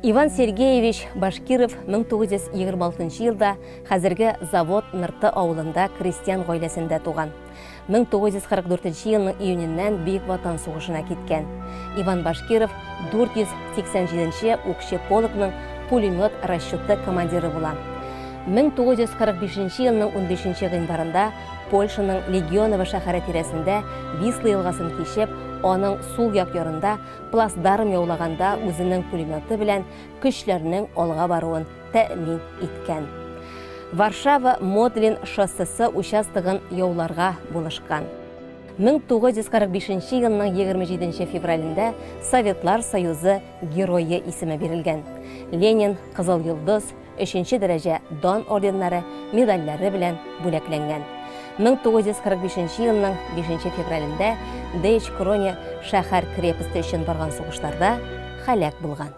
Иван Сергеевич Башкиров 1926 елда хәзерге завод Нырты авылында крестьян гаиләсендә туган. 1944 елның июненнән Бөек Ватан сугышына киткән. Иван Башкиров 487-нче укчы полкның пулемет расчеты командиры була. 1945 елның 15 гыйнварында Польшаның Легионова шәһәре тирәсендә Висла елгасын кичеп, аның сул як ярында плацдарм яулаганда үзенең пулеметы белән көчләрнең алга баруын тәэмин иткән. Варшава Модлин шоссесы участогын яуларга булышкан. 1945 елның 27 февралендә Советлар Союзы геройы исеме бирелгән. Ленин Кызыл йолдыз, 3-нче дәрәҗә дан орденнары, медальләре белән бүләкләнгән. 1945 елның 5 февралендә Дейч Кроне шәһәр крепосты өчен барган сугышларда һәлак булган.